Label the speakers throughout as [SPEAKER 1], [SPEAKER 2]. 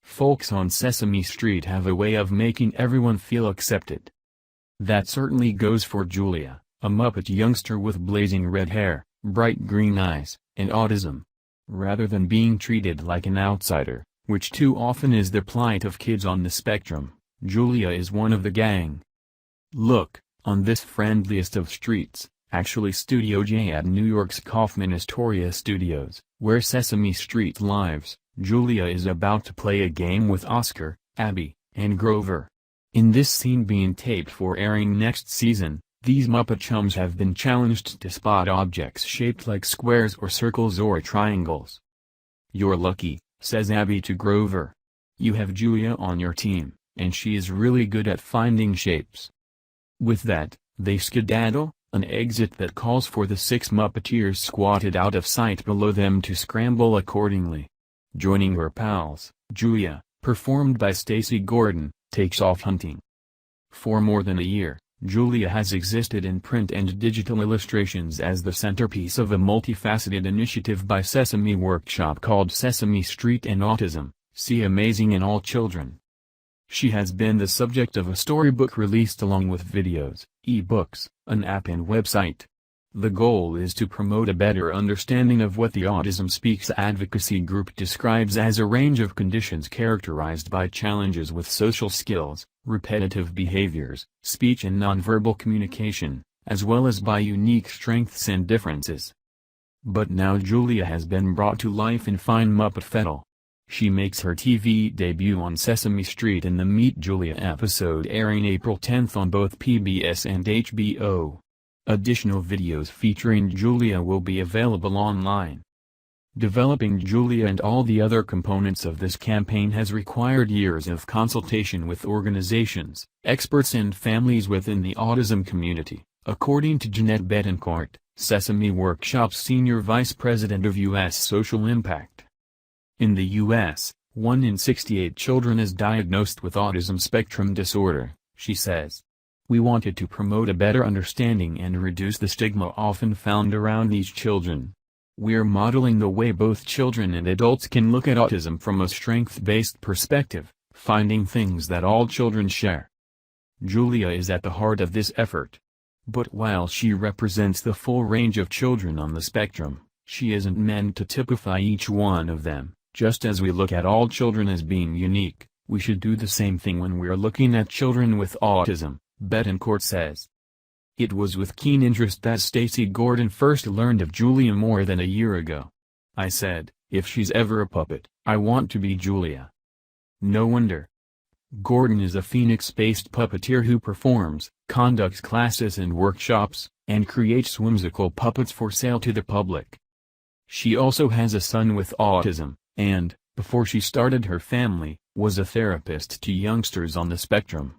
[SPEAKER 1] Folks on Sesame Street have a way of making everyone feel accepted. That certainly goes for Julia, a Muppet youngster with blazing red hair, bright green eyes, and autism. Rather than being treated like an outsider, which too often is the plight of kids on the spectrum, Julia is one of the gang. Look, on this friendliest of streets, actually Studio J at New York's Kaufman Astoria Studios, where Sesame Street lives, Julia is about to play a game with Oscar, Abby, and Grover. In this scene being taped for airing next season, these Muppet chums have been challenged to spot objects shaped like squares or circles or triangles. "You're lucky," says Abby to Grover. "You have Julia on your team, and she is really good at finding shapes." With that, they skedaddle, an exit that calls for the 6 Muppeteers squatted out of sight below them to scramble accordingly. Joining her pals, Julia, performed by Stacy Gordon, takes off hunting. For more than a year, Julia has existed in print and digital illustrations as the centerpiece of a multifaceted initiative by Sesame Workshop called Sesame Street and Autism, See Amazing in All Children. She has been the subject of a storybook released along with videos, e-books, an app and website. The goal is to promote a better understanding of what the Autism Speaks advocacy group describes as a range of conditions characterized by challenges with social skills, repetitive behaviors, speech and nonverbal communication, as well as by unique strengths and differences. But now Julia has been brought to life in fine Muppet fettle. She makes her TV debut on Sesame Street in the Meet Julia episode airing April 10th on both PBS and HBO. Additional videos featuring Julia will be available online. Developing Julia and all the other components of this campaign has required years of consultation with organizations, experts and families within the autism community, according to Jeanette Betancourt, Sesame Workshop's Senior Vice President of U.S. Social Impact. In the U.S., 1 in 68 children is diagnosed with autism spectrum disorder, she says. We wanted to promote a better understanding and reduce the stigma often found around these children. We're modeling the way both children and adults can look at autism from a strength-based perspective, finding things that all children share. Julia is at the heart of this effort. But while she represents the full range of children on the spectrum, she isn't meant to typify each one of them. Just as we look at all children as being unique, we should do the same thing when we're looking at children with autism, Betancourt says. It was with keen interest that Stacy Gordon first learned of Julia more than a year ago. I said, if she's ever a puppet, I want to be Julia. No wonder. Gordon is a Phoenix-based puppeteer who performs, conducts classes and workshops, and creates whimsical puppets for sale to the public. She also has a son with autism, and, before she started her family, was a therapist to youngsters on the spectrum.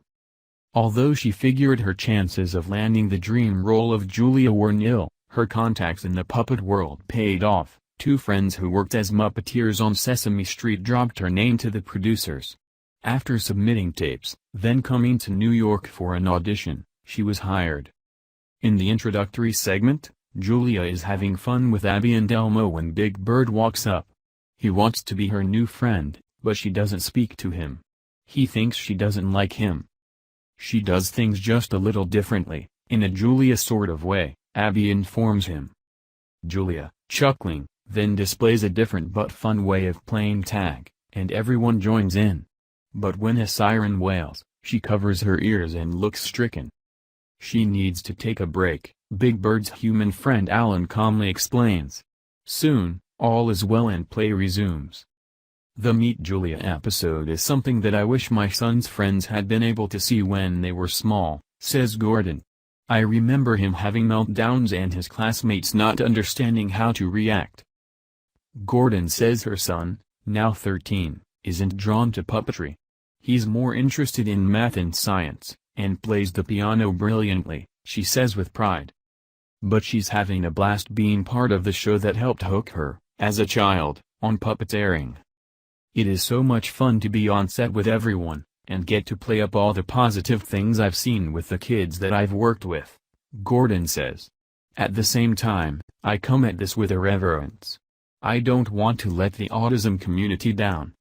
[SPEAKER 1] Although she figured her chances of landing the dream role of Julia were nil, her contacts in the puppet world paid off. 2 friends who worked as Muppeteers on Sesame Street dropped her name to the producers. After submitting tapes, then coming to New York for an audition, she was hired. In the introductory segment, Julia is having fun with Abby and Elmo when Big Bird walks up. He wants to be her new friend, but she doesn't speak to him. He thinks she doesn't like him. She does things just a little differently, in a Julia sort of way, Abby informs him. Julia, chuckling, then displays a different but fun way of playing tag, and everyone joins in. But when a siren wails, she covers her ears and looks stricken. She needs to take a break, Big Bird's human friend Alan calmly explains. Soon, all is well and play resumes. The Meet Julia episode is something that I wish my son's friends had been able to see when they were small, says Gordon. I remember him having meltdowns and his classmates not understanding how to react. Gordon says her son, now 13, isn't drawn to puppetry. He's more interested in math and science, and plays the piano brilliantly, she says with pride. But she's having a blast being part of the show that helped hook her, as a child, on puppeteering. It is so much fun to be on set with everyone, and get to play up all the positive things I've seen with the kids that I've worked with. Gordon says. At the same time, I come at this with irreverence. I don't want to let the autism community down.